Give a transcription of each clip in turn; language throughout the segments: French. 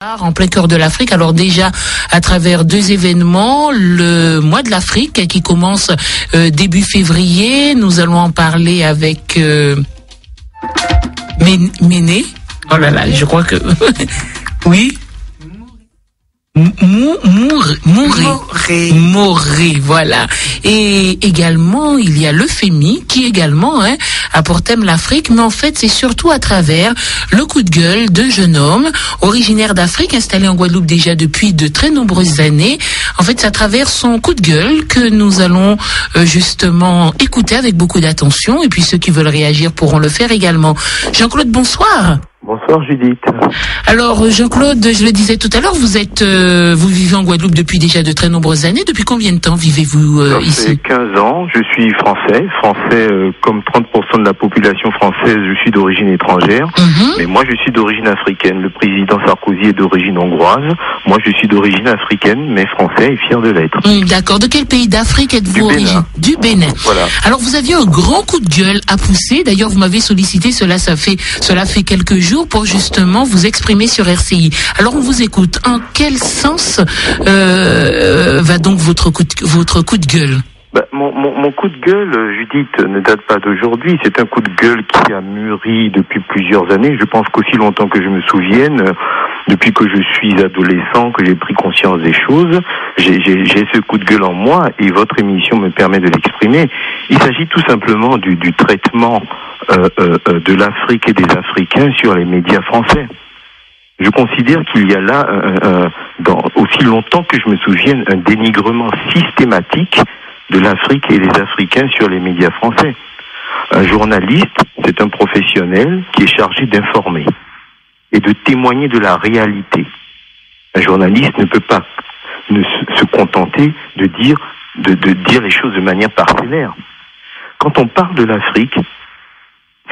En plein cœur de l'Afrique, alors déjà à travers deux événements, le mois de l'Afrique qui commence début février, nous allons en parler avec Méné. Oh là là, je crois que oui. Moré, voilà. Et également, il y a le FEMI qui également a pour thème l'Afrique, mais en fait, c'est surtout à travers le coup de gueule d'un jeune homme originaire d'Afrique, installé en Guadeloupe déjà depuis de très nombreuses années. En fait, c'est à travers son coup de gueule que nous allons justement écouter avec beaucoup d'attention, et puis ceux qui veulent réagir pourront le faire également. Jean-Claude, bonsoir. Bonsoir Judith. Alors Jean-Claude, je le disais tout à l'heure, vous vivez en Guadeloupe depuis déjà de très nombreuses années. Depuis combien de temps vivez-vous ici? Ça fait 15 ans, je suis français, comme 30% de la population française, je suis d'origine étrangère, mais moi je suis d'origine africaine. Le président Sarkozy est d'origine hongroise, moi je suis d'origine africaine, mais français et fier de l'être. D'accord, de quel pays d'Afrique êtes-vous originaire? Du Bénin. Voilà. Alors vous aviez un grand coup de gueule à pousser, d'ailleurs vous m'avez sollicité, cela fait quelques jours, pour justement vous exprimer sur RCI. Alors on vous écoute. En quel sens va donc votre coup de gueule? Mon coup de gueule, Judith, ne date pas d'aujourd'hui. C'est un coup de gueule qui a mûri depuis plusieurs années. Je pense qu'aussi longtemps que je me souvienne, depuis que je suis adolescent, que j'ai pris conscience des choses, j'ai ce coup de gueule en moi et votre émission me permet de l'exprimer. Il s'agit tout simplement du traitement de l'Afrique et des Africains sur les médias français. Je considère qu'il y a là, aussi longtemps que je me souvienne, un dénigrement systématique de l'Afrique et des Africains sur les médias français. Un journaliste, c'est un professionnel qui est chargé d'informer et de témoigner de la réalité. Un journaliste ne peut pas se contenter de dire les choses de manière parcellaire. Quand on parle de l'Afrique,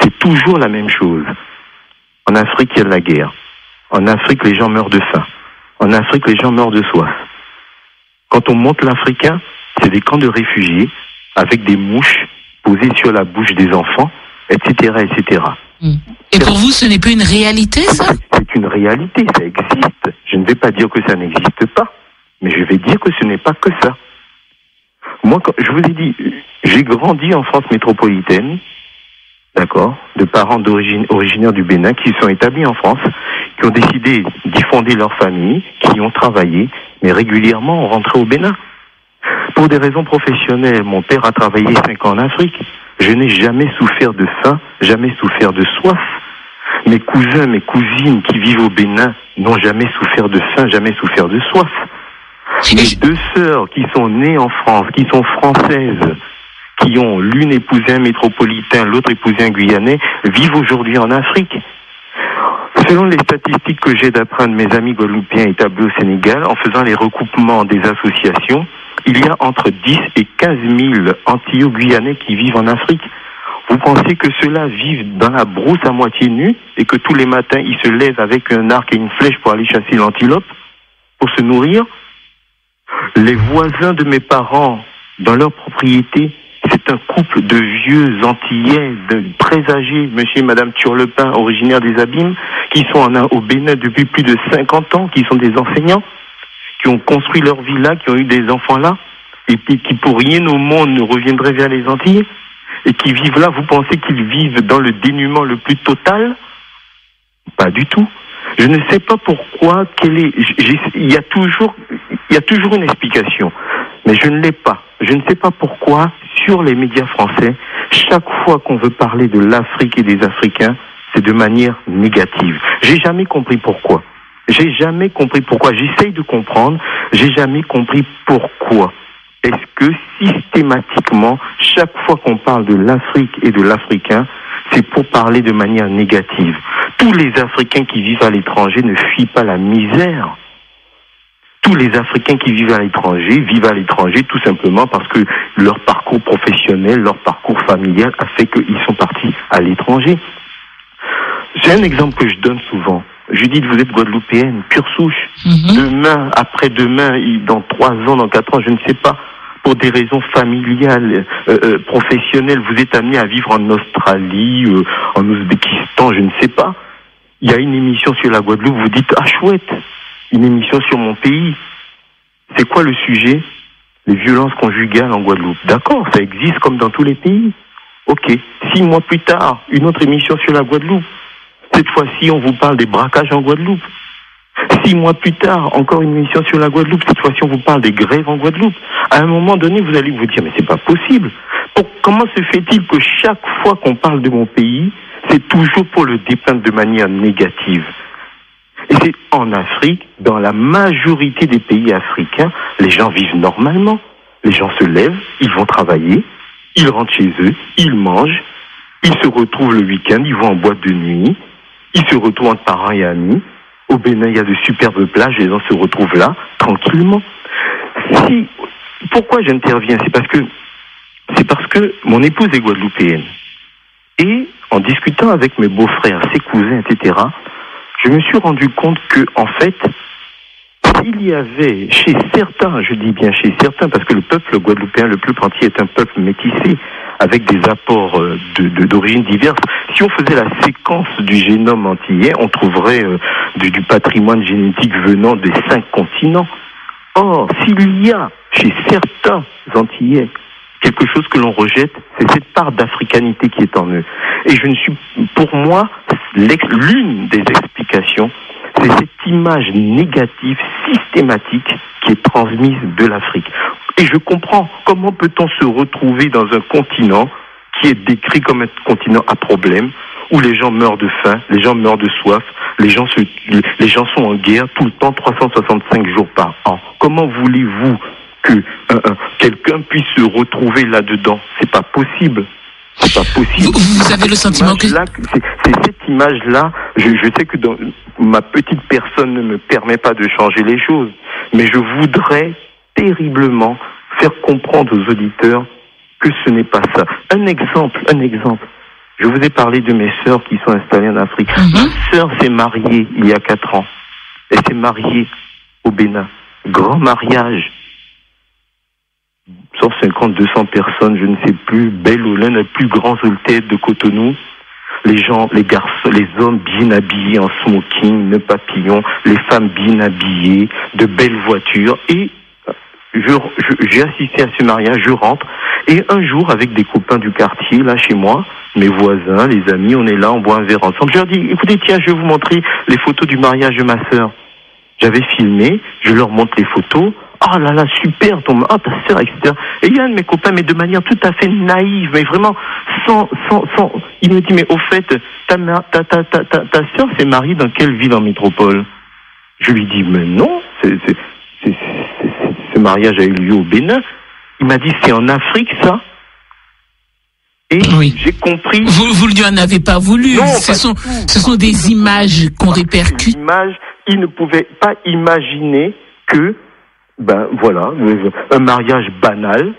c'est toujours la même chose. En Afrique, il y a de la guerre. En Afrique, les gens meurent de faim. En Afrique, les gens meurent de soif. Quand on monte l'Africain, c'est des camps de réfugiés avec des mouches posées sur la bouche des enfants, etc., etc. Et pour vous, ce n'est pas une réalité, ça? C'est une réalité, ça existe. Je ne vais pas dire que ça n'existe pas, mais je vais dire que ce n'est pas que ça. Moi, je vous ai dit, j'ai grandi en France métropolitaine, d'accord, de parents originaires du Bénin qui sont établis en France, qui ont décidé d'y fonder leur famille, qui ont travaillé, mais régulièrement ont rentré au Bénin. Pour des raisons professionnelles, mon père a travaillé 5 ans en Afrique. Je n'ai jamais souffert de faim, jamais souffert de soif. Mes cousins, mes cousines qui vivent au Bénin n'ont jamais souffert de faim, jamais souffert de soif. Mes 2 sœurs qui sont nées en France, qui sont françaises, qui ont l'une épousé un métropolitain, l'autre épousé un Guyanais, vivent aujourd'hui en Afrique. Selon les statistiques que j'ai d'après un de mes amis guadeloupéens établis au Sénégal, en faisant les recoupements des associations, il y a entre 10 et 15 000 Antillo-Guyanais qui vivent en Afrique. Vous pensez que ceux-là vivent dans la brousse à moitié nus et que tous les matins ils se lèvent avec un arc et une flèche pour aller chasser l'antilope, pour se nourrir? Les voisins de mes parents, dans leur propriété, c'est un couple de vieux Antillais, très âgés, monsieur et madame Turlepin, originaires des Abîmes, qui sont au Bénin depuis plus de 50 ans, qui sont des enseignants, qui ont construit leur vie là, qui ont eu des enfants là, et puis qui pour rien au monde ne reviendraient vers les Antilles, et qui vivent là. Vous pensez qu'ils vivent dans le dénuement le plus total? Pas du tout. Je ne sais pas pourquoi, il y a toujours une explication, mais je ne l'ai pas. Je ne sais pas pourquoi, sur les médias français, chaque fois qu'on veut parler de l'Afrique et des Africains, c'est de manière négative. J'ai jamais compris pourquoi. J'essaye de comprendre, j'ai jamais compris pourquoi. Est-ce que systématiquement, chaque fois qu'on parle de l'Afrique et de l'Africain, c'est pour parler de manière négative? Tous les Africains qui vivent à l'étranger ne fuient pas la misère. Tous les Africains qui vivent à l'étranger tout simplement parce que leur parcours professionnel, leur parcours familial a fait qu'ils sont partis à l'étranger. C'est un exemple que je donne souvent. Judith, vous êtes guadeloupéenne, pure souche. Demain, après-demain, dans 3 ans, dans 4 ans, je ne sais pas, pour des raisons familiales, professionnelles, vous êtes amené à vivre en Australie, en Ouzbékistan, je ne sais pas. Il y a une émission sur la Guadeloupe, vous dites, ah chouette, une émission sur mon pays. C'est quoi le sujet? Les violences conjugales en Guadeloupe. D'accord, ça existe comme dans tous les pays. Ok. 6 mois plus tard, une autre émission sur la Guadeloupe. Cette fois-ci, on vous parle des braquages en Guadeloupe. 6 mois plus tard, encore une émission sur la Guadeloupe. Cette fois-ci, on vous parle des grèves en Guadeloupe. À un moment donné, vous allez vous dire, mais c'est pas possible. Comment se fait-il que chaque fois qu'on parle de mon pays, c'est toujours pour le dépeindre de manière négative? Et c'est en Afrique, dans la majorité des pays africains, les gens vivent normalement. Les gens se lèvent, ils vont travailler, ils rentrent chez eux, ils mangent, ils se retrouvent le week-end, ils vont en boîte de nuit, ils se retrouvent entre parents et amis. Au Bénin, il y a de superbes plages, les gens se retrouvent là, tranquillement. Pourquoi j'interviens? C'est parce que mon épouse est guadeloupéenne. Et en discutant avec mes beaux-frères, ses cousins, etc., je me suis rendu compte que, en fait, s'il y avait chez certains, je dis bien chez certains, parce que le peuple guadeloupéen le plus entier est un peuple métissé, avec des apports d'origines diverses. Si on faisait la séquence du génome antillais, on trouverait du patrimoine génétique venant des 5 continents. Or, s'il y a chez certains Antillais quelque chose que l'on rejette, c'est cette part d'africanité qui est en eux. Et pour moi, l'une des explications, c'est cette image négative, systématique, qui est transmise de l'Afrique. Et je comprends, comment peut-on se retrouver dans un continent qui est décrit comme un continent à problème, où les gens meurent de faim, les gens meurent de soif, les gens sont en guerre tout le temps, 365 jours par an. Comment voulez-vous que quelqu'un puisse se retrouver là-dedans? C'est pas possible. C'est pas possible. Vous avez le sentiment que... C'est cette image-là, je sais que ma petite personne ne me permet pas de changer les choses, mais je voudrais terriblement faire comprendre aux auditeurs que ce n'est pas ça. Un exemple. Je vous ai parlé de mes sœurs qui sont installées en Afrique. Ma sœur s'est mariée il y a 4 ans. Elle s'est mariée au Bénin. Grand mariage. 150, 200 personnes, je ne sais plus. Belle au l'un des plus grands hôtels de Cotonou. Les gens, les garçons, les hommes bien habillés en smoking, nœuds papillons, les femmes bien habillées, de belles voitures. Et j'ai assisté à ce mariage, je rentre. Et un jour, avec des copains du quartier, là, chez moi, mes voisins, les amis, on est là, on boit un verre ensemble. Je leur dis, écoutez, tiens, je vais vous montrer les photos du mariage de ma sœur. J'avais filmé, je leur montre les photos. Ah là là, super, ta sœur, etc. Et il y a un de mes copains, mais de manière tout à fait naïve, mais vraiment sans, il me dit, mais au fait, ta sœur s'est mariée dans quelle ville en métropole? Je lui dis, mais non, ce mariage a eu lieu au Bénin. Il m'a dit, c'est en Afrique, ça? Et oui. J'ai compris. Vous lui en avez pas voulu. Non, ce sont des images qu'on répercute. Il ne pouvait pas imaginer que, voilà, un mariage banal,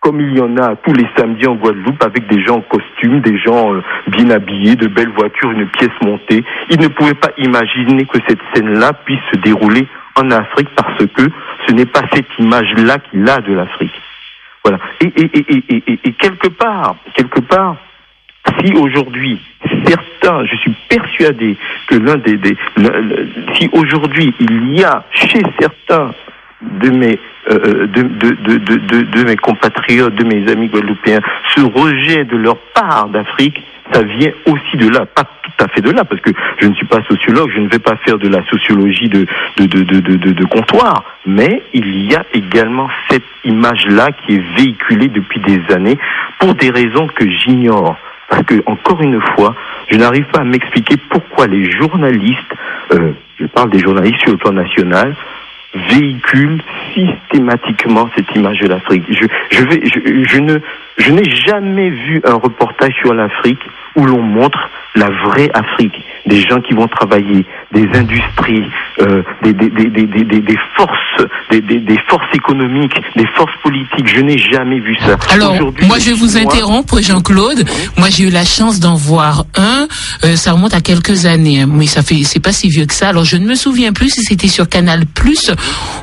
comme il y en a tous les samedis en Guadeloupe, avec des gens en costume, des gens bien habillés, de belles voitures, une pièce montée. Il ne pouvait pas imaginer que cette scène-là puisse se dérouler en Afrique, parce que ce n'est pas cette image-là qu'il a de l'Afrique. Voilà. Et quelque part, si aujourd'hui certains, je suis persuadé que si aujourd'hui il y a chez certains de mes compatriotes, de mes amis guadeloupéens, ce rejet de leur part d'Afrique, ça vient aussi de là, pas tout à fait de là, parce que je ne suis pas sociologue, je ne vais pas faire de la sociologie de comptoir, mais il y a également cette image-là qui est véhiculée depuis des années pour des raisons que j'ignore. Parce que, encore une fois, je n'arrive pas à m'expliquer pourquoi les journalistes, je parle des journalistes sur le plan national, véhiculent systématiquement cette image de l'Afrique. Je n'ai jamais vu un reportage sur l'Afrique où l'on montre la vraie Afrique, des gens qui vont travailler, des industries, des forces économiques, des forces politiques. Je n'ai jamais vu ça. Alors, moi je vais vous interrompre, Jean-Claude. Moi j'ai eu la chance d'en voir un. Ça remonte à quelques années, hein. Mais c'est pas si vieux que ça. Alors je ne me souviens plus si c'était sur Canal+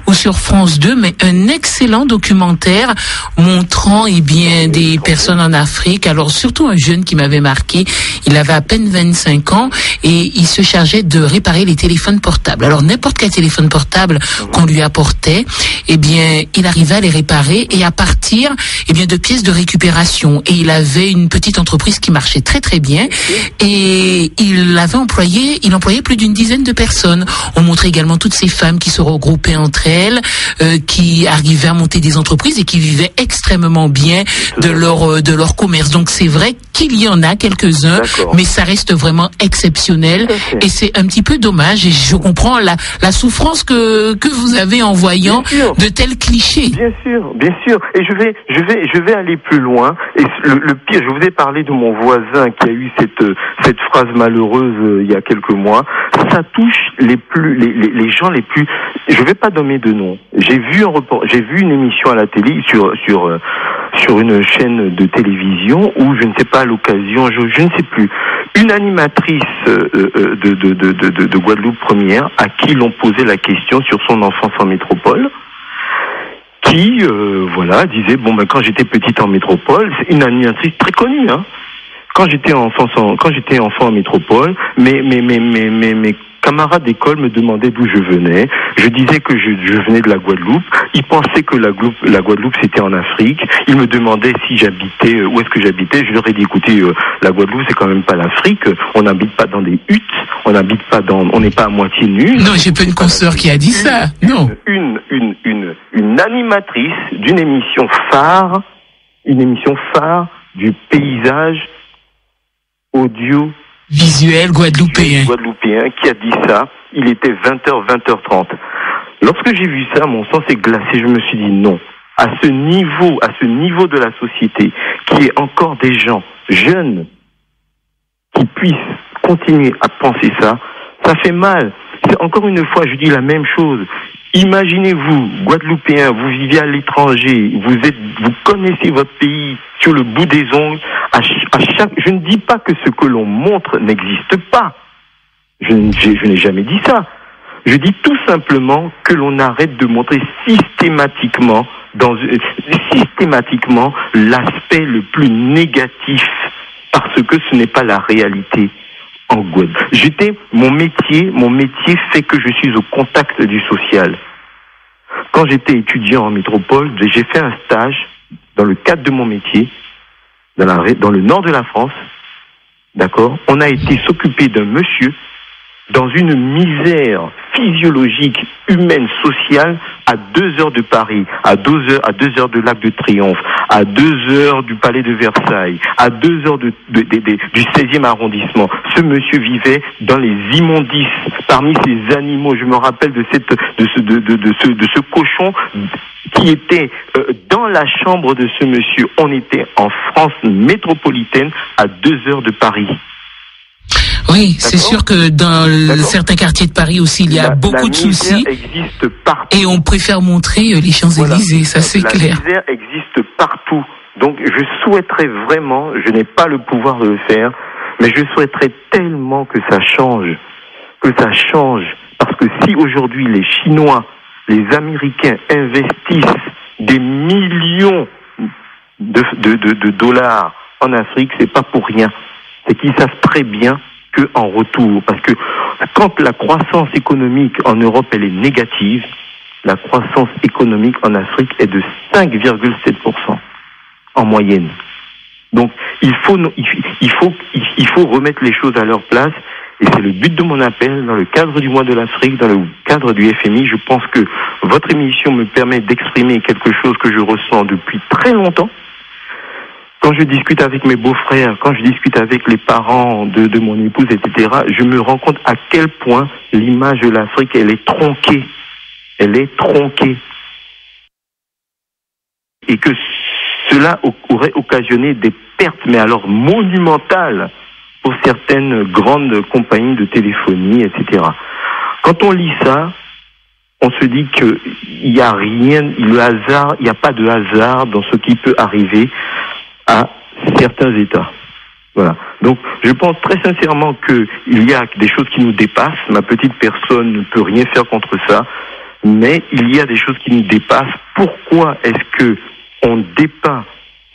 ou sur France France 2, mais un excellent documentaire montrant des personnes en Afrique. Alors surtout un jeune qui m'avait marqué. Il avait à peine 25 ans et il se chargeait de réparer les téléphones portables. Alors n'importe quel téléphone portable qu'on lui apportait, il arrivait à les réparer et à partir de pièces de récupération. Et il avait une petite entreprise qui marchait très très bien et il employait plus d'une dizaine de personnes. On montrait également toutes ces femmes qui se regroupaient entre elles, qui arrivaient à monter des entreprises et qui vivaient extrêmement bien de leur commerce. Donc c'est vrai qu'il y en a quelques-uns, mais ça reste vraiment exceptionnel et c'est un petit peu dommage et je comprends la souffrance que vous avez en voyant de tels clichés. Bien sûr. Et je vais aller plus loin. Et le pire, je vous ai parlé de mon voisin qui a eu cette phrase malheureuse il y a quelques mois. Ça touche les gens les plus. Je vais pas nommer de nom. J'ai vu une émission à la télé sur une chaîne de télévision où je ne sais pas à l'occasion, je ne sais plus, une animatrice de Guadeloupe première à qui l'on posait la question sur son enfance en métropole, qui disait quand j'étais petite en métropole, c'est une animatrice très connue, hein. Quand j'étais enfant en métropole, mes camarades d'école me demandaient d'où je venais. Je disais que je venais de la Guadeloupe. Ils pensaient que la Guadeloupe c'était en Afrique. Ils me demandaient si j'habitais, où est-ce que j'habitais. Je leur ai dit, écoutez, la Guadeloupe c'est quand même pas l'Afrique. On n'habite pas dans des huttes. On n'est pas à moitié nu. Non, j'ai pas une consoeur qui a dit ça. Non. Une animatrice d'une émission phare du paysage audio visuel guadeloupéen qui a dit ça. Il était 20h, 20h30. Lorsque j'ai vu ça, mon sang s'est glacé. Je me suis dit non. À ce niveau de la société, qui est encore des gens jeunes qui puissent continuer à penser ça, ça fait mal. C'est encore une fois, je dis la même chose. Imaginez-vous, Guadeloupéen, vous vivez à l'étranger, vous connaissez votre pays sur le bout des ongles. Je ne dis pas que ce que l'on montre n'existe pas. Je n'ai jamais dit ça. Je dis tout simplement que l'on arrête de montrer systématiquement l'aspect le plus négatif, parce que ce n'est pas la réalité en Guadeloupe. Mon métier fait que je suis au contact du social. Quand j'étais étudiant en métropole, j'ai fait un stage dans le cadre de mon métier dans le nord de la France. D'accord? On a été s'occuper d'un monsieur dans une misère physiologique, humaine, sociale, à 2 heures de Paris, à 2 heures de l'Arc de Triomphe, à 2 heures du Palais de Versailles, à 2 heures du 16e arrondissement. Ce monsieur vivait dans les immondices, parmi ces animaux. Je me rappelle de ce cochon qui était dans la chambre de ce monsieur. On était en France métropolitaine, à 2 heures de Paris. Oui, c'est sûr que dans certains quartiers de Paris aussi, il y a beaucoup de soucis. Existe partout. Et on préfère montrer les Champs-Élysées, ça c'est clair. La misère existe partout. Donc je souhaiterais vraiment, je n'ai pas le pouvoir de le faire, mais je souhaiterais tellement que ça change. Parce que si aujourd'hui les Chinois, les Américains investissent des millions de dollars en Afrique, c'est pas pour rien. C'est qu'ils savent très bien qu'en retour, parce que quand la croissance économique en Europe elle est négative, la croissance économique en Afrique est de 5,7% en moyenne. Donc il faut remettre les choses à leur place, et c'est le but de mon appel dans le cadre du mois de l'Afrique, dans le cadre du FMI. Je pense que votre émission me permet d'exprimer quelque chose que je ressens depuis très longtemps. Quand je discute avec mes beaux-frères, quand je discute avec les parents de mon épouse, etc., je me rends compte à quel point l'image de l'Afrique, elle est tronquée. Et que cela aurait occasionné des pertes, mais alors monumentales, pour certaines grandes compagnies de téléphonie, etc. Quand on lit ça, on se dit qu'il n'y a rien, il n'y a pas de hasard dans ce qui peut arriver à certains États. Voilà. Donc, je pense très sincèrement qu'il y a des choses qui nous dépassent. Ma petite personne ne peut rien faire contre ça. mais il y a des choses qui nous dépassent. Pourquoi est-ce que on dépeint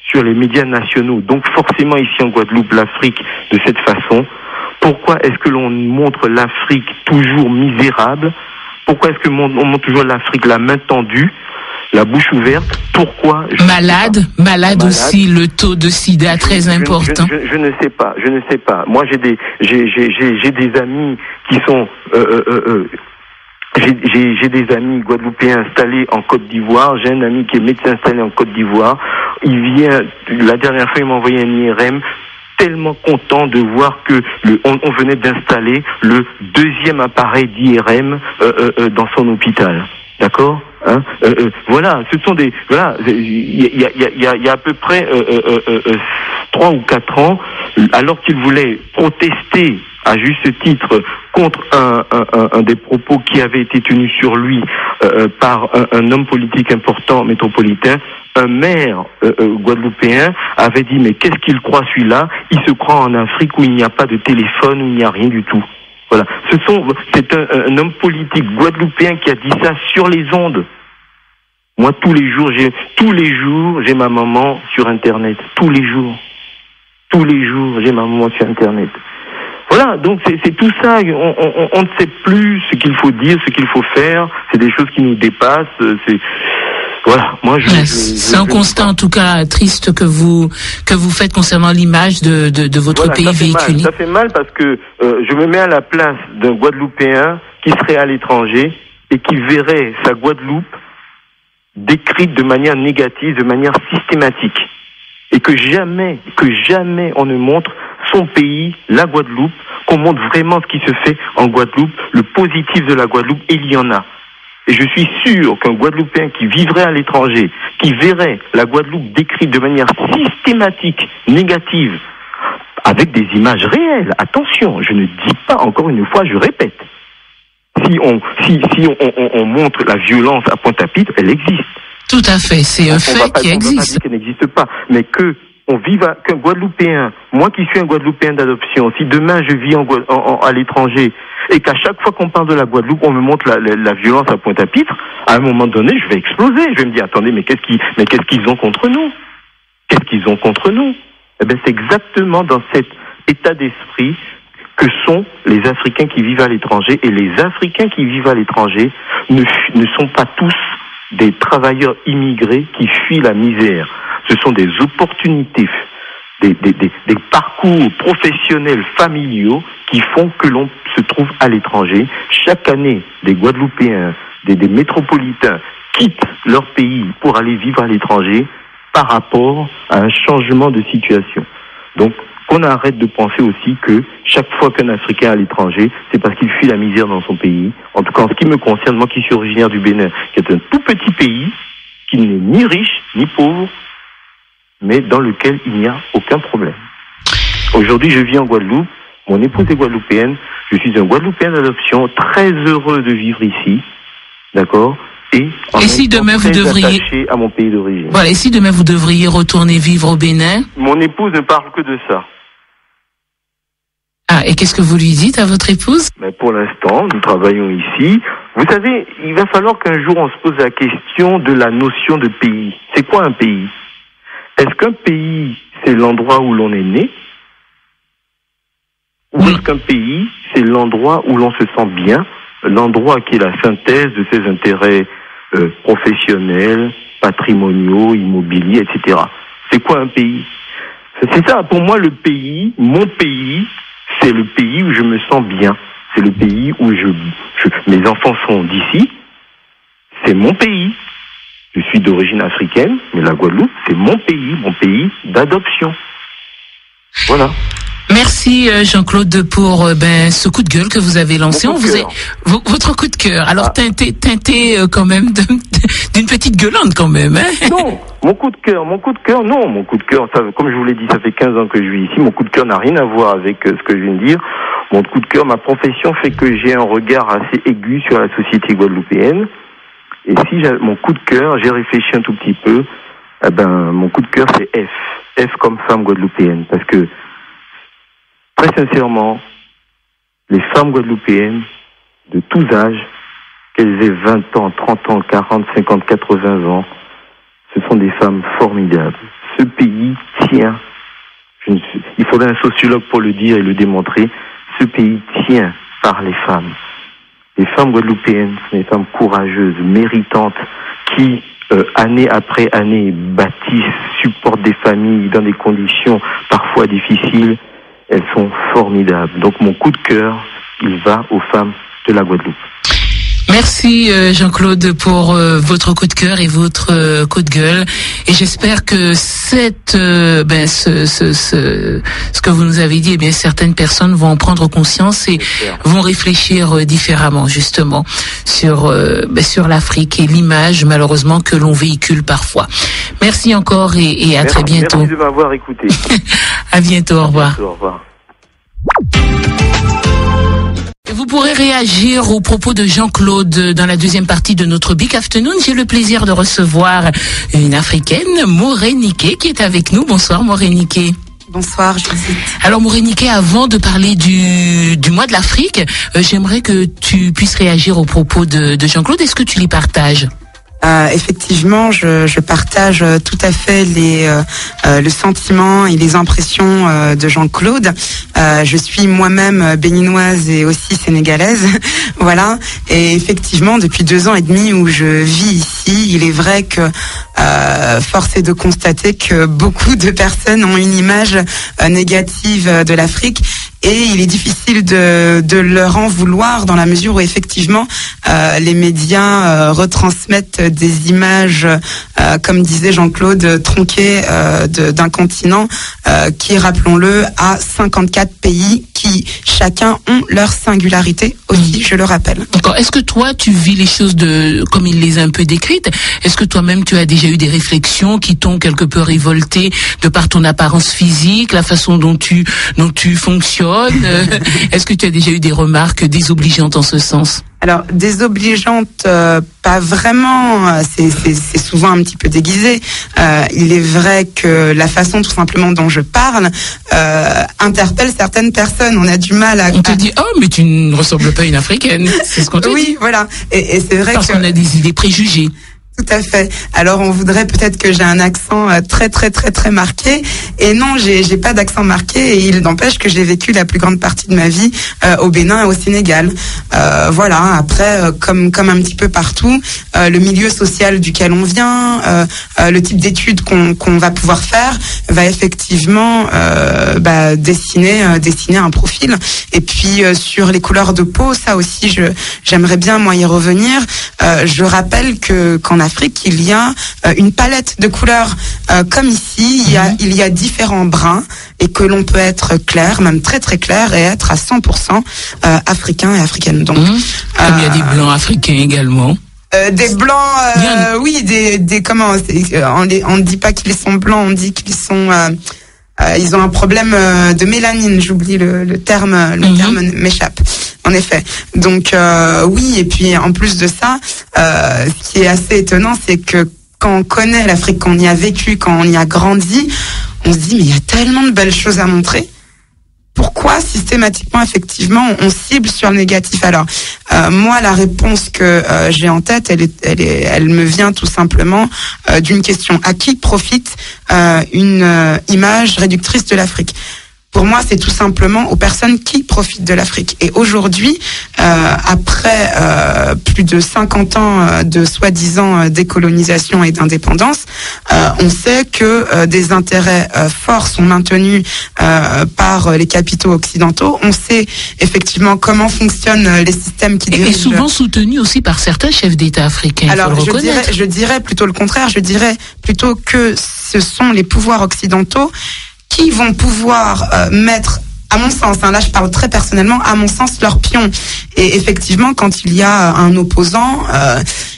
sur les médias nationaux, donc forcément ici en Guadeloupe, l'Afrique de cette façon? Pourquoi est-ce que l'on montre l'Afrique toujours misérable? Pourquoi est-ce que on montre toujours l'Afrique la main tendue, la bouche ouverte? Pourquoi? Malade aussi, le taux de sida très important. Je ne sais pas. Moi, j'ai des amis qui sont j'ai des amis guadeloupéens installés en Côte d'Ivoire. J'ai un ami qui est médecin installé en Côte d'Ivoire. La dernière fois, il m'a envoyé un IRM, tellement content de voir que on venait d'installer le 2e appareil d'IRM dans son hôpital. D'accord? Voilà, ce sont des il y a à peu près 3 ou 4 ans, alors qu'il voulait protester à juste titre contre un des propos qui avait été tenus sur lui par un homme politique important métropolitain, un maire guadeloupéen avait dit mais qu'est-ce qu'il croit celui-là? Il se croit en Afrique où il n'y a pas de téléphone, où il n'y a rien du tout. Voilà, c'est un homme politique guadeloupéen qui a dit ça sur les ondes. Moi tous les jours j'ai ma maman sur Internet. Tous les jours j'ai ma maman sur Internet. Voilà, donc c'est tout ça. On ne sait plus ce qu'il faut dire, ce qu'il faut faire. C'est des choses qui nous dépassent. Voilà. Moi, c'est un constat en tout cas triste que vous faites concernant l'image de votre pays véhiculé. Ça fait mal parce que je me mets à la place d'un Guadeloupéen qui serait à l'étranger et qui verrait sa Guadeloupe décrite de manière négative, de manière systématique, et que jamais on ne montre son pays, la Guadeloupe, qu'on montre vraiment ce qui se fait en Guadeloupe, le positif de la Guadeloupe, et il y en a. Et je suis sûr qu'un Guadeloupéen qui vivrait à l'étranger, qui verrait la Guadeloupe décrite de manière systématique, négative, avec des images réelles, attention, je ne dis pas, encore une fois, je répète, si on montre la violence à Pointe-à-Pitre, elle existe. Tout à fait, c'est un fait qui existe. On va pas dire qu'elle n'existe pas, mais qu'un Guadeloupéen, moi qui suis un Guadeloupéen d'adoption, si demain je vis à l'étranger et qu'à chaque fois qu'on parle de la Guadeloupe, on me montre la violence à Pointe-à-Pitre, à un moment donné, je vais exploser. Je vais me dire, attendez, mais qu'est-ce qu'ils ont contre nous? Qu'est-ce qu'ils ont contre nous? Eh bien, c'est exactement dans cet état d'esprit que sont les Africains qui vivent à l'étranger. Et les Africains qui vivent à l'étranger ne sont pas tous des travailleurs immigrés qui fuient la misère. Ce sont des opportunités, des parcours professionnels familiaux qui font que l'on se trouve à l'étranger. Chaque année, des Guadeloupéens, des métropolitains quittent leur pays pour aller vivre à l'étranger par rapport à un changement de situation. Donc, qu'on arrête de penser aussi que chaque fois qu'un Africain est à l'étranger, c'est parce qu'il fuit la misère dans son pays. En tout cas, en ce qui me concerne, moi qui suis originaire du Bénin, qui est un tout petit pays, qui n'est ni riche, ni pauvre, mais dans lequel il n'y a aucun problème. Aujourd'hui, je vis en Guadeloupe, mon épouse est guadeloupéenne, je suis un Guadeloupéen d'adoption, très heureux de vivre ici, d'accord? Et si demain vous devriez attaché à mon pays d'origine. Voilà, et si demain vous devriez retourner vivre au Bénin? Mon épouse ne parle que de ça. Ah, et qu'est-ce que vous lui dites à votre épouse? Mais pour l'instant, nous travaillons ici. Vous savez, il va falloir qu'un jour on se pose la question de la notion de pays. C'est quoi un pays? Est-ce qu'un pays, c'est l'endroit où l'on est né? Ou est-ce qu'un pays, c'est l'endroit où l'on se sent bien, l'endroit qui est la synthèse de ses intérêts professionnels, patrimoniaux, immobiliers, etc. C'est quoi un pays? C'est ça, pour moi, le pays, mon pays, c'est le pays où je me sens bien. C'est le pays où mes enfants sont d'ici. C'est mon pays. Je suis d'origine africaine, mais la Guadeloupe, c'est mon pays d'adoption. Voilà. Merci Jean-Claude pour ce coup de gueule que vous avez lancé. Votre coup de cœur. Alors teinté quand même d'une petite gueulante quand même. Hein? Non, mon coup de cœur, ça, comme je vous l'ai dit, ça fait 15 ans que je vis ici. Mon coup de cœur n'a rien à voir avec ce que je viens de dire. Mon coup de cœur, ma profession fait que j'ai un regard assez aigu sur la société guadeloupéenne. Et si mon coup de cœur, j'ai réfléchi un tout petit peu, mon coup de cœur c'est F comme femme guadeloupéenne, parce que très sincèrement, les femmes guadeloupéennes de tous âges, qu'elles aient 20 ans, 30 ans, 40, 50, 80 ans, ce sont des femmes formidables. Ce pays tient, il faudrait un sociologue pour le dire et le démontrer, ce pays tient par les femmes. Les femmes guadeloupéennes sont des femmes courageuses, méritantes, qui, année après année, bâtissent, supportent des familles dans des conditions parfois difficiles. Elles sont formidables. Donc mon coup de cœur, il va aux femmes de la Guadeloupe. Merci Jean-Claude pour votre coup de cœur et votre coup de gueule, et j'espère que ce que vous nous avez dit, certaines personnes vont en prendre conscience et vont réfléchir différemment justement sur l'Afrique et l'image malheureusement que l'on véhicule parfois. Merci encore et à très bientôt. Merci de m'avoir écouté. À bientôt, au revoir. Au revoir. Vous pourrez réagir aux propos de Jean-Claude dans la deuxième partie de notre Big Afternoon. J'ai le plaisir de recevoir une Africaine, Morenike, qui est avec nous. Bonsoir Morenike. Bonsoir, Judith. Alors Morenike, avant de parler du mois de l'Afrique, j'aimerais que tu puisses réagir aux propos de Jean-Claude. Est-ce que tu les partages ? Effectivement, je partage tout à fait le sentiment et les impressions de Jean-Claude. Je suis moi-même béninoise et aussi sénégalaise, voilà. Et effectivement, depuis 2 ans et demi où je vis ici, il est vrai que force est de constater que beaucoup de personnes ont une image négative de l'Afrique. Et il est difficile de leur en vouloir dans la mesure où effectivement les médias retransmettent des images, comme disait Jean-Claude, tronquées d'un continent qui, rappelons-le, a 54 pays qui chacun ont leur singularité aussi, je le rappelle. D'accord. Est-ce que toi tu vis les choses comme il les a un peu décrites? Est-ce que toi-même tu as déjà eu des réflexions qui t'ont quelque peu révolté de par ton apparence physique, la façon dont tu fonctionnes? Est-ce que tu as déjà eu des remarques désobligeantes en ce sens? Alors, désobligeante, pas vraiment. C'est souvent un petit peu déguisé. Il est vrai que la façon tout simplement dont je parle interpelle certaines personnes. On a du mal à... On te dit, oh, mais tu ne ressembles pas à une Africaine. C'est ce qu'on te dit. Oui, voilà. Et c'est vrai parce qu'on a des idées préjugées. Tout à fait. Alors on voudrait peut-être que j'ai un accent très très très très marqué, et non, j'ai pas d'accent marqué, et il n'empêche que j'ai vécu la plus grande partie de ma vie au Bénin et au Sénégal. Voilà. Après, comme un petit peu partout, le milieu social duquel on vient, le type d'études qu'on va pouvoir faire, va effectivement dessiner un profil. Et puis sur les couleurs de peau, ça aussi, j'aimerais bien moi y revenir. Je rappelle qu'en Afrique, il y a une palette de couleurs comme ici. Il y a différents bruns, et que l'on peut être clair, même très très clair, et être à 100% africain et africaine. Donc, comme il y a des blancs africains également. Des blancs, oui, des comment, on ne dit pas qu'ils sont blancs, on dit qu'ils sont ils ont un problème de mélanine, j'oublie le terme, terme m'échappe. En effet. Donc oui, et puis en plus de ça, ce qui est assez étonnant, c'est que quand on connaît l'Afrique, quand on y a vécu, quand on y a grandi, on se dit mais il y a tellement de belles choses à montrer. Pourquoi systématiquement, effectivement, on cible sur le négatif? Alors, moi, la réponse que j'ai en tête, elle me vient tout simplement d'une question: à qui profite une image réductrice de l'Afrique? Pour moi, c'est tout simplement aux personnes qui profitent de l'Afrique. Et aujourd'hui, après plus de 50 ans de soi-disant décolonisation et d'indépendance, on sait que des intérêts forts sont maintenus par les capitaux occidentaux. On sait effectivement comment fonctionnent les systèmes qui dirigent... Et souvent soutenus aussi par certains chefs d'État africains. Alors, je dirais plutôt le contraire. Je dirais plutôt que ce sont les pouvoirs occidentaux qui vont pouvoir mettre, à mon sens, là je parle très personnellement, à mon sens, leur pion. Et effectivement, quand il y a un opposant,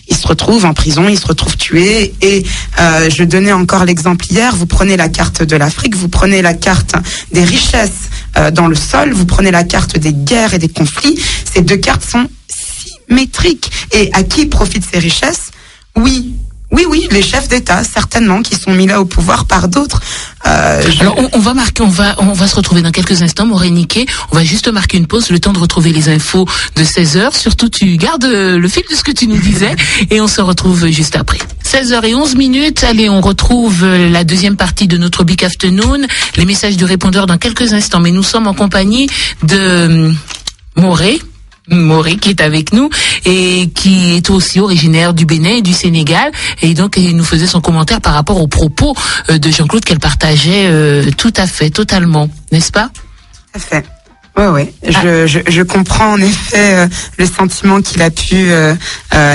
il se retrouve en prison, il se retrouve tué. Et je donnais encore l'exemple hier, vous prenez la carte de l'Afrique, vous prenez la carte des richesses dans le sol, vous prenez la carte des guerres et des conflits. Ces deux cartes sont symétriques. Et à qui profitent ces richesses? Oui, Oui, les chefs d'État, certainement, qui sont mis là au pouvoir par d'autres. Alors, on va se retrouver dans quelques instants, Moréniké. On va juste marquer une pause, le temps de retrouver les infos de 16h. Surtout, tu gardes le fil de ce que tu nous disais et on se retrouve juste après. 16h11. Allez, on retrouve la deuxième partie de notre Big Afternoon. Les messages du répondeur dans quelques instants. Mais nous sommes en compagnie de Moré qui est avec nous et qui est aussi originaire du Bénin et du Sénégal, et donc il nous faisait son commentaire par rapport aux propos de Jean-Claude qu'elle partageait tout à fait, totalement, n'est-ce pas? Tout à fait. Ouais. Je comprends en effet le sentiment qu'il a pu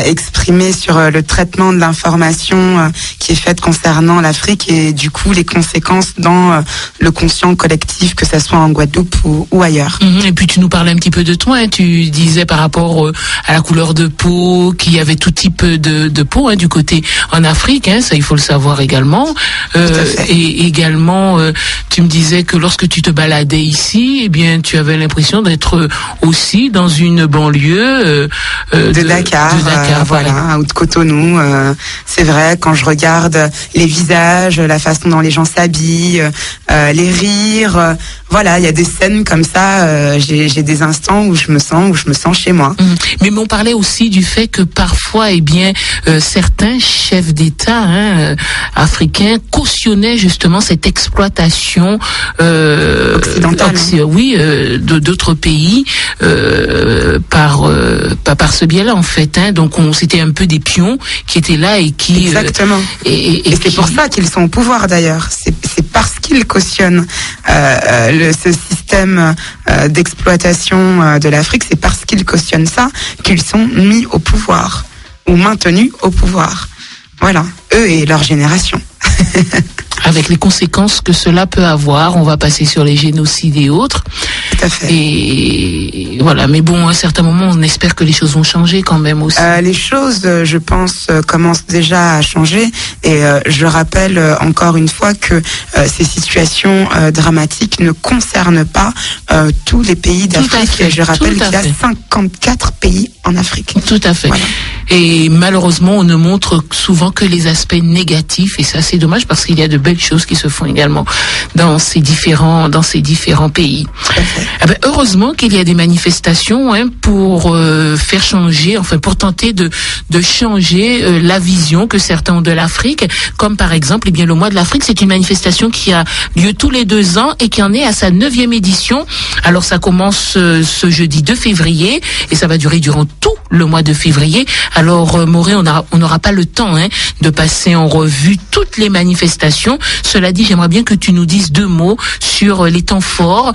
exprimer sur le traitement de l'information qui est faite concernant l'Afrique et du coup les conséquences dans le conscient collectif, que ça soit en Guadeloupe ou ailleurs. Et puis tu nous parlais un petit peu de toi, hein. Tu disais par rapport à la couleur de peau, qu'il y avait tout type de peau, hein, du côté en Afrique, hein, ça il faut le savoir également. Et également, tu me disais que lorsque tu te baladais ici, eh bien tu avais l'impression d'être aussi dans une banlieue de Dakar, voilà, ou de Cotonou. C'est vrai, quand je regarde les visages, la façon dont les gens s'habillent, les rires, voilà, il y a des scènes comme ça. J'ai des instants où je me sens chez moi. Mais on parlait aussi du fait que parfois, eh bien, certains chefs d'État africains cautionnaient justement cette exploitation occidentale, d'autres pays par ce biais-là, en fait, hein. Donc c'était un peu des pions qui étaient là et qui exactement. Et c'est pour ça qu'ils sont au pouvoir d'ailleurs. C'est parce qu'ils cautionnent ce système d'exploitation de l'Afrique. C'est parce qu'ils cautionnent ça qu'ils sont mis au pouvoir ou maintenus au pouvoir. Voilà, eux et leur génération. Avec les conséquences que cela peut avoir, on va passer sur les génocides et autres. Tout à fait. Et voilà, mais bon, à un certain moment, on espère que les choses vont changer quand même aussi. Les choses, je pense, commencent déjà à changer. Et je rappelle encore une fois que ces situations dramatiques ne concernent pas tous les pays d'Afrique. Et je rappelle qu'il y a 54 pays en Afrique. Tout à fait. Voilà. Et malheureusement, on ne montre souvent que les aspects négatifs, et ça c'est dommage parce qu'il y a de belles choses qui se font également dans ces différents pays. Heureusement qu'il y a des manifestations pour faire changer, enfin pour tenter de changer la vision que certains ont de l'Afrique, comme par exemple, eh bien le mois de l'Afrique, c'est une manifestation qui a lieu tous les 2 ans et qui en est à sa 9e édition. Alors ça commence ce jeudi 2 février et ça va durer durant tout le mois de février. Alors, Moré, on n'aura pas le temps de passer en revue toutes les manifestations. Cela dit, j'aimerais bien que tu nous dises 2 mots sur les temps forts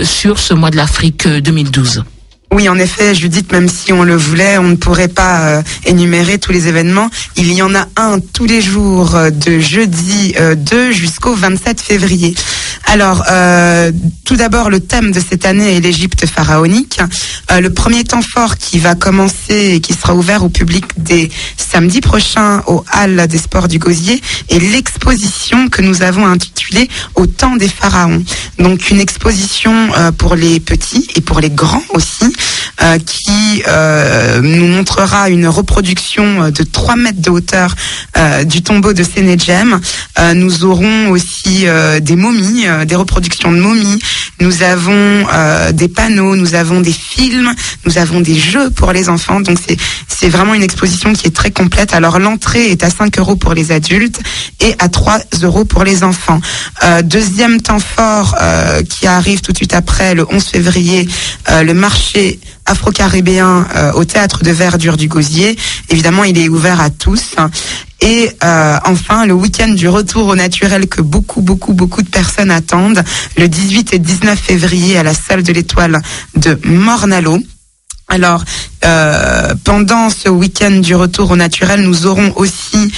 sur ce mois de l'Afrique 2012. Oui, en effet, Judith, même si on le voulait, on ne pourrait pas énumérer tous les événements. Il y en a un tous les jours de jeudi 2 jusqu'au 27 février. Alors, tout d'abord, le thème de cette année est l'Égypte pharaonique. Le premier temps fort qui va commencer et qui sera ouvert au public dès samedi prochain au Hall des Sports du Gosier est l'exposition que nous avons intitulée Au temps des pharaons. Donc, une exposition pour les petits et pour les grands aussi, qui nous montrera une reproduction de 3 mètres de hauteur du tombeau de Sénéjem. Nous aurons aussi des momies, des reproductions de momies. Nous avons des panneaux, nous avons des films, nous avons des jeux pour les enfants. Donc c'est vraiment une exposition qui est très complète. Alors l'entrée est à 5 € pour les adultes et à 3 € pour les enfants. Deuxième temps fort qui arrive tout de suite après, le 11 février, le marché afro-caribéen au théâtre de verdure du Gosier. Évidemment, il est ouvert à tous. Et enfin, le week-end du retour au naturel que beaucoup de personnes attendent, le 18 et 19 février à la salle de l'Étoile de Morne-à-l'Eau. Alors, pendant ce week-end du retour au naturel, nous aurons aussi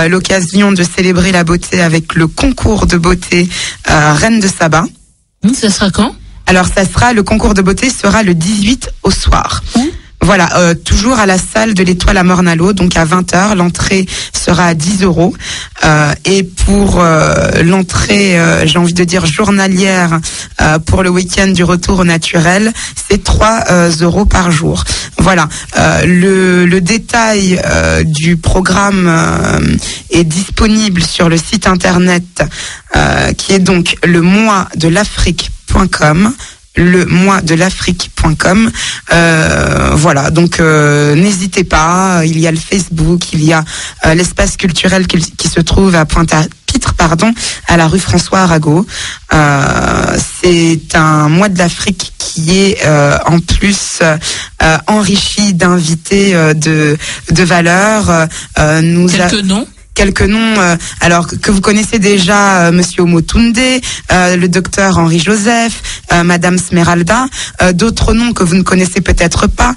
l'occasion de célébrer la beauté avec le concours de beauté Reine de Saba. Ça sera quand ? Alors, le concours de beauté sera le 18 au soir. Voilà, toujours à la salle de l'Étoile à Morne-à-l'Eau, donc à 20h, l'entrée sera à 10 €. Et pour l'entrée, j'ai envie de dire journalière, pour le week-end du retour au naturel, c'est 3 € par jour. Voilà, le détail du programme est disponible sur le site internet qui est donc lemoisdelafrique.com. lemoisdelafrique.com. Voilà, donc n'hésitez pas, il y a le Facebook, il y a l'espace culturel qui se trouve à Pointe-à-Pitre, à la rue François Arago. C'est un mois de l'Afrique qui est en plus enrichi d'invités de valeur. Quelques noms, alors que vous connaissez déjà, Monsieur Omotunde, le docteur Henri Joseph, Madame Smeralda, d'autres noms que vous ne connaissez peut-être pas,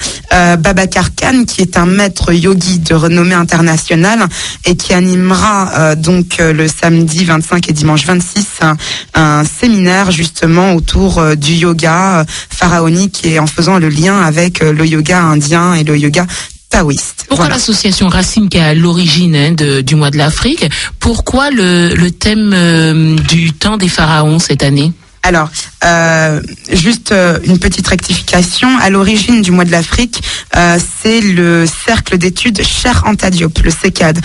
Babacar Khan, qui est un maître yogi de renommée internationale et qui animera donc le samedi 25 et dimanche 26 un séminaire justement autour du yoga pharaonique et en faisant le lien avec le yoga indien et le yoga taoïste. Pourquoi l'association Racine qui est à l'origine du mois de l'Afrique, pourquoi le thème du temps des pharaons cette année? Alors, juste une petite rectification. À l'origine du mois de l'Afrique, c'est le cercle d'études Cheikh Anta Diop, le CECAD.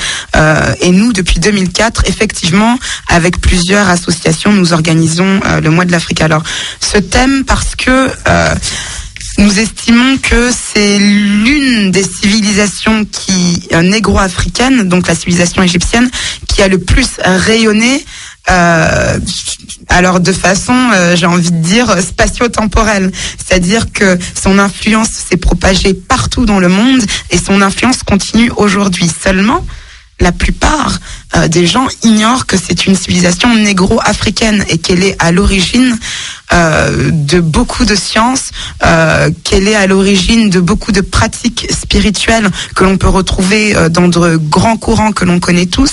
Et nous, depuis 2004, effectivement, avec plusieurs associations, nous organisons le mois de l'Afrique. Alors, ce thème, parce que nous estimons que c'est l'une des civilisations négro-africaines, donc la civilisation égyptienne, qui a le plus rayonné, alors de façon, j'ai envie de dire, spatio-temporelle. C'est-à-dire que son influence s'est propagée partout dans le monde et son influence continue aujourd'hui. Seulement, la plupart des gens ignorent que c'est une civilisation négro-africaine et qu'elle est à l'origine de beaucoup de sciences, qu'elle est à l'origine de beaucoup de pratiques spirituelles que l'on peut retrouver dans de grands courants que l'on connaît tous.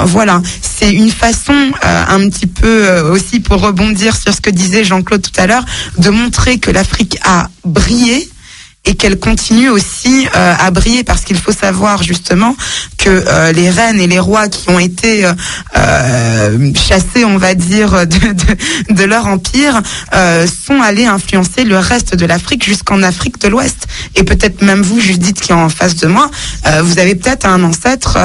Voilà, c'est une façon un petit peu aussi, pour rebondir sur ce que disait Jean-Claude tout à l'heure, de montrer que l'Afrique a brillé et qu'elle continue aussi à briller, parce qu'il faut savoir justement que les reines et les rois qui ont été chassés, on va dire, de leur empire, sont allés influencer le reste de l'Afrique jusqu'en Afrique de l'Ouest. Et peut-être même vous, Judith, qui est en face de moi, vous avez peut-être un ancêtre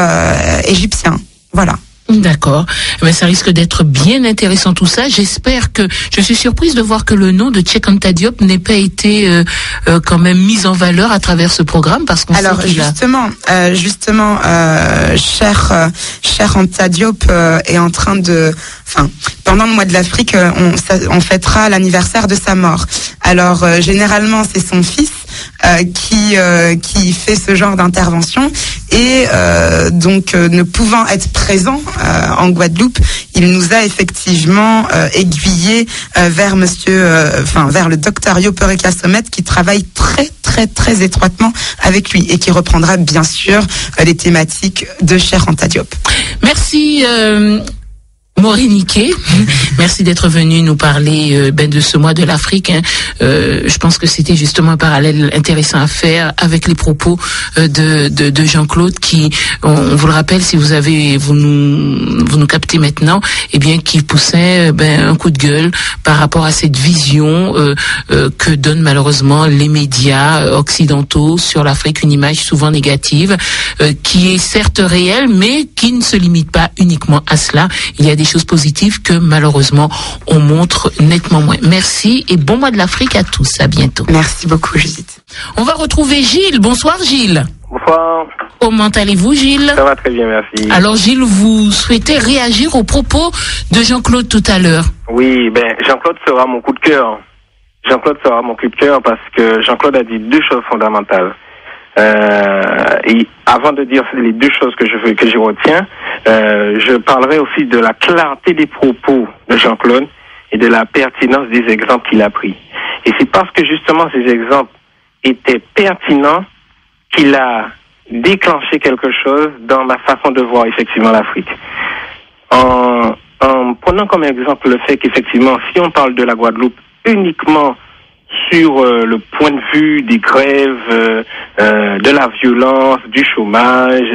égyptien. Voilà. D'accord. Mais ça risque d'être bien intéressant tout ça. J'espère que je suis surprise de voir que le nom de Cheikh Anta Diop n'ait pas été quand même mis en valeur à travers ce programme, parce qu'on alors sait qu'il justement, Cheikh Anta Diop est en train de, pendant le mois de l'Afrique, on fêtera l'anniversaire de sa mort. Alors généralement c'est son fils qui fait ce genre d'intervention, et donc ne pouvant être présent en Guadeloupe, il nous a effectivement aiguillé vers vers le docteur Yopereka Sommet, qui travaille très étroitement avec lui et qui reprendra bien sûr les thématiques de Cheikh Anta Diop. Merci Moriniqué, merci d'être venu nous parler de ce mois de l'Afrique. Je pense que c'était justement un parallèle intéressant à faire avec les propos de Jean-Claude, qui, on vous le rappelle, si vous nous captez maintenant, qui poussait un coup de gueule par rapport à cette vision que donnent malheureusement les médias occidentaux sur l'Afrique, une image souvent négative, qui est certes réelle, mais qui ne se limite pas uniquement à cela. Il y a des choses positives que malheureusement on montre nettement moins. Merci et bon mois de l'Afrique à tous. À bientôt. Merci beaucoup, Judith. On va retrouver Gilles. Bonsoir Gilles. Bonsoir. Comment allez-vous, Gilles? Ça va très bien, merci. Alors Gilles, vous souhaitez réagir aux propos de Jean-Claude tout à l'heure? Oui, Jean-Claude sera mon coup de cœur. Jean-Claude sera mon coup de cœur parce que Jean-Claude a dit deux choses fondamentales. Et avant de dire les deux choses que je retiens, je parlerai aussi de la clarté des propos de Jean-Claude et de la pertinence des exemples qu'il a pris. Et c'est parce que justement ces exemples étaient pertinents qu'il a déclenché quelque chose dans ma façon de voir effectivement l'Afrique. En prenant comme exemple le fait qu'effectivement, si on parle de la Guadeloupe uniquement sur le point de vue des grèves, de la violence, du chômage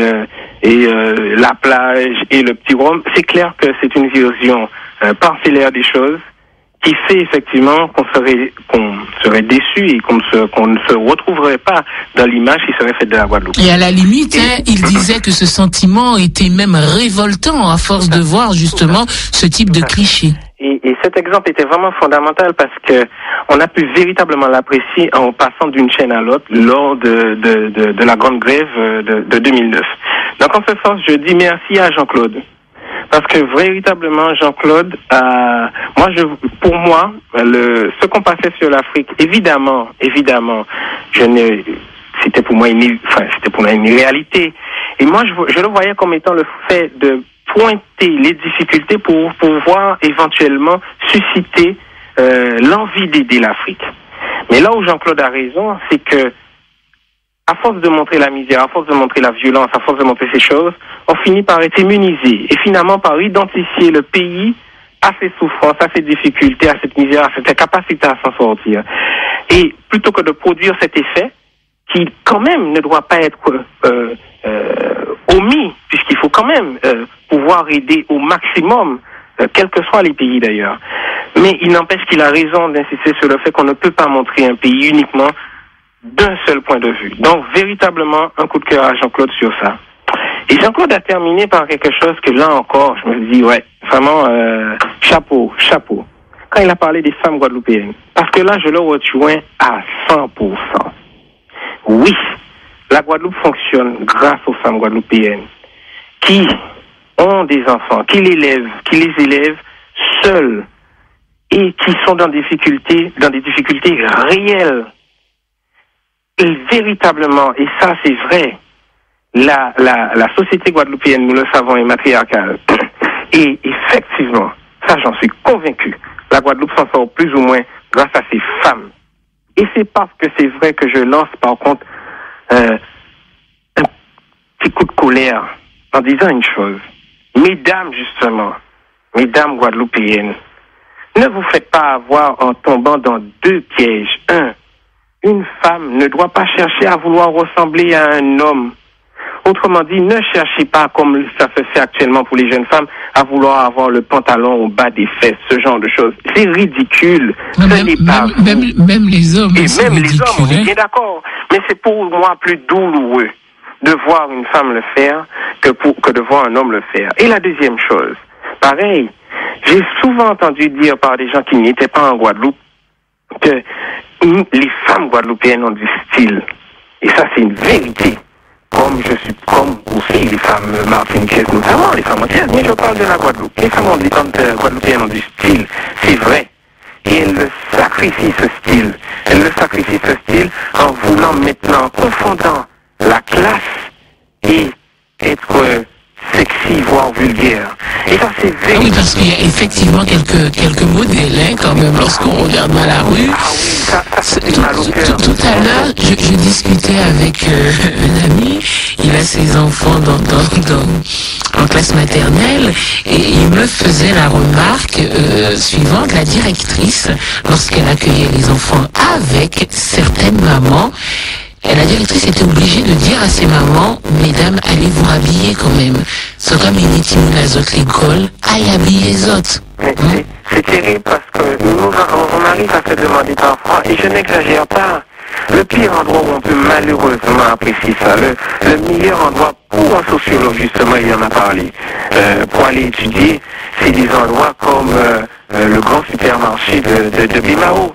et la plage et le petit rhum, c'est clair que c'est une vision parcellaire des choses qui fait effectivement qu'on serait déçu et qu'on ne se retrouverait pas dans l'image qui serait faite de la Guadeloupe. Et à la limite, il disait que ce sentiment était même révoltant à force de voir justement ce type de cliché. Et cet exemple était vraiment fondamental parce que on a pu véritablement l'apprécier en passant d'une chaîne à l'autre lors de la grande grève de 2009. Donc en ce sens, je dis merci à Jean-Claude. Parce que véritablement, Jean-Claude, pour moi, ce qu'on passait sur l'Afrique, évidemment, c'était pour moi une réalité. Et moi, je le voyais comme étant le fait de pointer les difficultés pour pouvoir éventuellement susciter l'envie d'aider l'Afrique. Mais là où Jean-Claude a raison, c'est que à force de montrer la misère, à force de montrer la violence, à force de montrer ces choses, on finit par être immunisé et finalement par identifier le pays à ses souffrances, à ses difficultés, à cette misère, à cette incapacité à s'en sortir. Et plutôt que de produire cet effet, qui quand même ne doit pas être omis, puisqu'il faut quand même pouvoir aider au maximum, quels que soient les pays d'ailleurs. Mais il n'empêche qu'il a raison d'insister sur le fait qu'on ne peut pas montrer un pays uniquement d'un seul point de vue. Donc, véritablement, un coup de cœur à Jean-Claude sur ça. Et Jean-Claude a terminé par quelque chose que là encore, je me dis, ouais, vraiment, chapeau. Quand il a parlé des femmes guadeloupéennes. Parce que là, je le rejoins à 100%. Oui, la Guadeloupe fonctionne grâce aux femmes guadeloupéennes qui ont des enfants, qui les élèvent seules et qui sont dans des difficultés réelles. Et véritablement, et ça c'est vrai, la société guadeloupéenne, nous le savons, est matriarcale. Et effectivement, ça j'en suis convaincu, la Guadeloupe s'en sort plus ou moins grâce à ces femmes. Et c'est parce que c'est vrai que je lance par contre un petit coup de colère en disant une chose. Mesdames guadeloupéennes, ne vous faites pas avoir en tombant dans deux pièges. Une femme ne doit pas chercher à vouloir ressembler à un homme. Autrement dit, ne cherchez pas, comme ça se fait actuellement pour les jeunes femmes, à vouloir avoir le pantalon au bas des fesses, ce genre de choses. C'est ridicule. Même les hommes. Et même les hommes, on est bien d'accord. Mais c'est pour moi plus douloureux de voir une femme le faire que de voir un homme le faire. Et la deuxième chose, pareil, j'ai souvent entendu dire par des gens qui n'étaient pas en Guadeloupe que les femmes guadeloupéennes ont du style. Et ça, c'est une vérité. Comme aussi les femmes martiniquaises, notamment les femmes entières. Mais je parle de la Guadeloupe. Les femmes guadeloupéennes ont du style. C'est vrai. Et elles le sacrifient, ce style. Elles le sacrifient, ce style, en voulant maintenant, en confondant la classe et être sexy, voire vulgaire. Et ça, c'est vrai. Ah oui, parce qu'il y a effectivement quelques modèles, quand même, lorsqu'on regarde dans la rue. Tout à l'heure, je discutais avec un ami, il a ses enfants en classe maternelle, et il me faisait la remarque suivante, la directrice, lorsqu'elle accueillait les enfants avec certaines mamans, la directrice était obligée de dire à ses mamans, mesdames, allez vous rhabiller quand même. C'est comme une étime les autres l'école, aille habiller les autres. C'est terrible parce que on arrive à se demander parfois, et je n'exagère pas, le pire endroit où on peut malheureusement apprécier ça, le meilleur endroit pour un sociologue, justement, il en a parlé, pour aller étudier, c'est des endroits comme le grand supermarché de Bimao.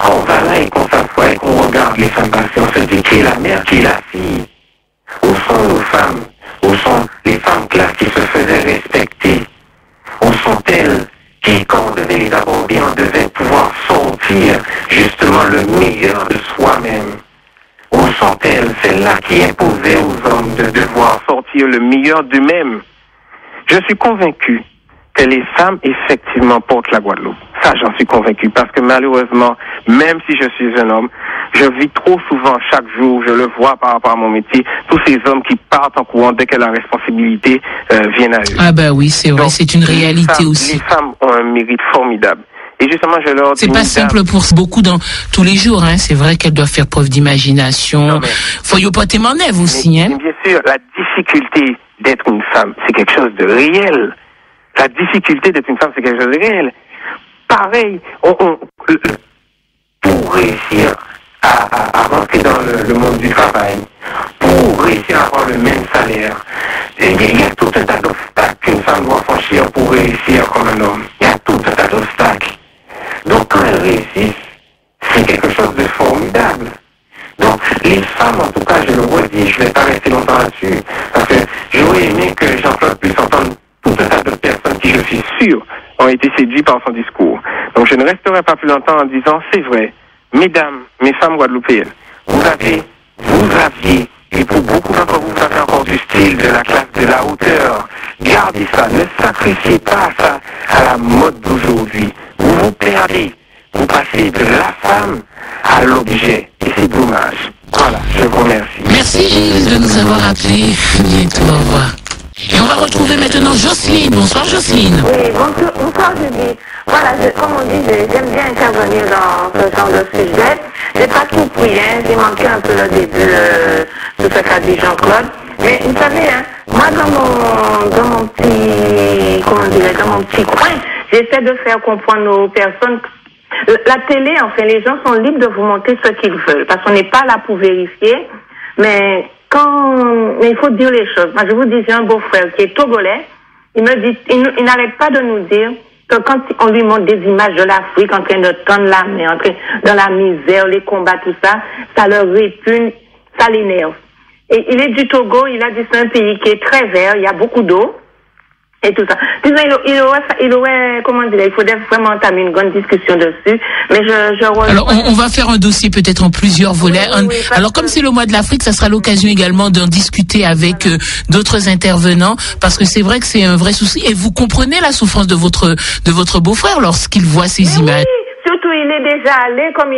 On va là et qu'on s'assoit et qu'on regarde les femmes passer, on se dit qui est la mère, qui est la fille. Où sont nos femmes? Où sont les femmes classes qui se faisaient respecter? Où sont-elles qui, quand on devait les avoir bien, on devait pouvoir sortir justement le meilleur de soi-même? Où sont-elles, celles-là qui imposaient aux hommes de devoir sortir le meilleur d'eux-mêmes? Je suis convaincu que les femmes, effectivement, portent la Guadeloupe. Ça, j'en suis convaincu, parce que malheureusement, même si je suis un homme, je vis trop souvent, chaque jour, je le vois par rapport à mon métier, tous ces hommes qui partent en courant dès que la responsabilité vient à eux. Ah bah oui, c'est vrai, donc, c'est une réalité aussi. aussi. Les femmes ont un mérite formidable. Et justement, je leur dis... C'est pas simple pour beaucoup dans tous les jours, hein. C'est vrai qu'elles doivent faire preuve d'imagination. Faut y pas témoigner aussi, hein. Bien sûr, la difficulté d'être une femme, c'est quelque chose de réel. La difficulté d'être une femme, c'est quelque chose de réel. Pareil, pour réussir à rentrer dans le monde du travail, pour réussir à avoir le même salaire, il y a tout un tas d'obstacles qu'une femme doit franchir pour réussir comme un homme. Il y a tout un tas d'obstacles. Donc quand elles réussissent, c'est quelque chose de formidable. Donc les femmes, en tout cas, je le redis, je ne vais pas rester longtemps là-dessus, parce que j'aurais aimé que Jean-Claude puisse entendre tout un tas de personnes qui, je suis sûr, ont été séduits par son discours. Donc je ne resterai pas plus longtemps en disant, c'est vrai, mesdames, mes femmes guadeloupéennes, vous aviez, et pour beaucoup d'entre vous, vous avez encore du style, de la classe, de la hauteur. Gardez ça, ne sacrifiez pas ça à la mode d'aujourd'hui. Vous vous perdez, vous passez de la femme à l'objet, et c'est dommage. Voilà, je vous remercie. Merci Gilles de nous avoir appelés. Bientôt, au revoir. Et on va retrouver maintenant Jocelyne. Bonsoir Jocelyne. Oui, bonsoir Julie. Voilà, comme on dit, j'aime bien intervenir dans ce genre de sujet. J'ai pas tout pris, hein, j'ai manqué un peu le début de ce qu'a dit Jean-Claude. Mais vous savez, hein, moi dans mon petit, dans mon petit coin, j'essaie de faire comprendre aux personnes. La télé, enfin, les gens sont libres de vous montrer ce qu'ils veulent, parce qu'on n'est pas là pour vérifier, mais il faut dire les choses. Moi, je vous dis, j'ai un beau-frère qui est togolais. Il me dit, il n'arrête pas de nous dire que quand on lui montre des images de l'Afrique en train de tendre la main, dans la misère, les combats, tout ça, ça leur répugne, ça l'énerve. Et il est du Togo, il a dit c'est un pays qui est très vert, il y a beaucoup d'eau. Et tout ça. Disons, il aurait, comment dire, il faudrait vraiment entamer une grande discussion dessus. Mais Alors, on va faire un dossier peut-être en plusieurs volets. Oui, alors, comme c'est le mois de l'Afrique, ça sera l'occasion également d'en discuter avec d'autres intervenants, parce que c'est vrai que c'est un vrai souci. Et vous comprenez la souffrance de votre beau-frère lorsqu'il voit ces images. Oui. Surtout, il est déjà allé, comme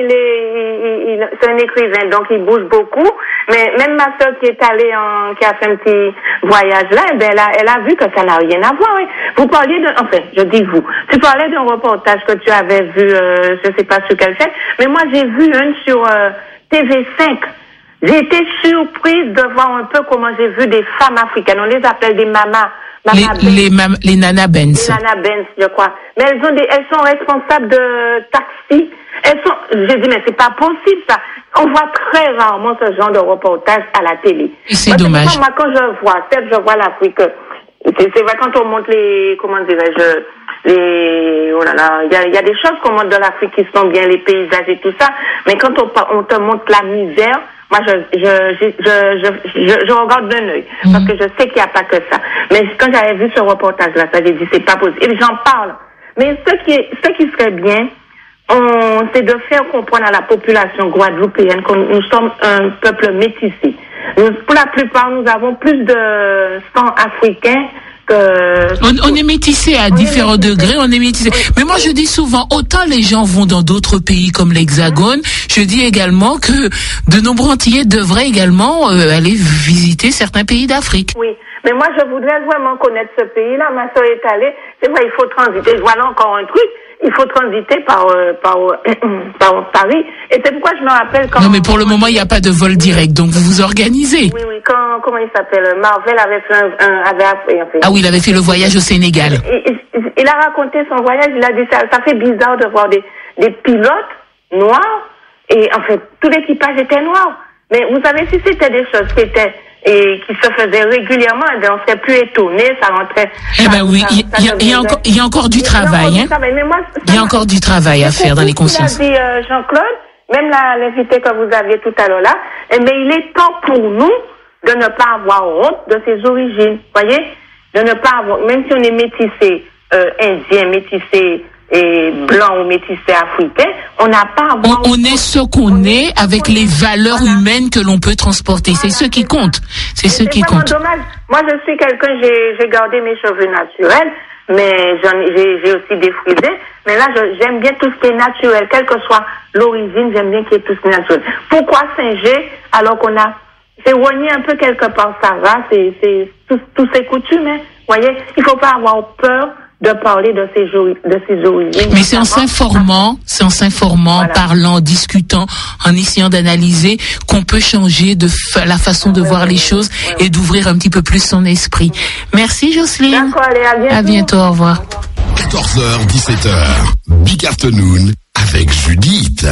c'est un écrivain, donc il bouge beaucoup. Mais même ma soeur qui est allée qui a fait un petit voyage là, elle a vu que ça n'a rien à voir. Oui. Vous parliez je dis vous. Tu parlais d'un reportage que tu avais vu, je sais pas sur quelle chaîne, mais moi j'ai vu un sur TV5. J'ai été surprise de voir un peu comment j'ai vu des femmes africaines. On les appelle des mamas. Les Nana Benz. Les Nana Benz, je crois. Mais elles sont responsables de taxi. Je dis, mais c'est pas possible, ça. On voit très rarement ce genre de reportage à la télé. Et c'est dommage. Moi, quand je vois l'Afrique, c'est vrai quand on montre comment dirais-je, oh là là, il y a des choses qu'on montre de l'Afrique qui sont bien, les paysages et tout ça. Mais quand on te montre la misère, moi, je regarde d'un œil. Parce que je sais qu'il n'y a pas que ça. Mais quand j'avais vu ce reportage-là, ça, j'ai dit, c'est pas possible. Et j'en parle. Mais ce qui serait bien, c'est de faire comprendre à la population guadeloupéenne que nous sommes un peuple métissé. Pour la plupart, nous avons plus de sang africain On est métissé à différents degrés, on est métissé. Mais moi, je dis souvent, autant les gens vont dans d'autres pays comme l'Hexagone, je dis également que de nombreux Antillais devraient également aller visiter certains pays d'Afrique. Oui, mais moi, je voudrais vraiment connaître ce pays-là. Ma soeur est allée. C'est vrai, il faut transiter. Voilà encore un truc. Il faut transiter par Paris. Et c'est pourquoi je me rappelle quand... Non, mais pour le moment, il n'y a pas de vol direct, donc vous vous organisez. Oui, comment il s'appelle? Marvel avait fait Ah oui, il avait fait le voyage au Sénégal. Il a raconté son voyage, il a dit ça fait bizarre de voir des pilotes noirs, et en fait, tout l'équipage était noir. Mais vous savez, si c'était des choses qui se faisaient régulièrement, on serait plus étonné, ça rentrait. Eh ben oui, il y a encore du travail, hein. Il y a encore du travail à faire dans les consciences. Il a dit Jean-Claude, même l'invité que vous aviez tout à l'heure là, mais il est temps pour nous de ne pas avoir honte de ses origines, voyez, de ne pas avoir, même si on est métissé indien, métissé et blanc ou métissé africain, on n'a pas à avoir... On est ce qu'on est avec les valeurs humaines que l'on peut transporter. C'est ce qui compte. C'est ce qui compte. C'est vraiment dommage. Moi, je suis quelqu'un, j'ai gardé mes cheveux naturels, mais j'ai aussi défrisé. Mais là, j'aime bien tout ce qui est naturel. Quelle que soit l'origine, j'aime bien qu'il y ait tout ce qui est naturel. Pourquoi singer alors qu'on a... C'est rogné un peu quelque part, ça va, c'est tous ces coutumes, hein. Voyez, il faut pas avoir peur de parler de ces origines. Mais c'est en s'informant, voilà, parlant, discutant, en essayant d'analyser qu'on peut changer la façon de voir les choses et d'ouvrir un petit peu plus son esprit. Merci Jocelyne. D'accord, allez, à bientôt, au revoir. 14h, 17h, Big Afternoon avec Judith.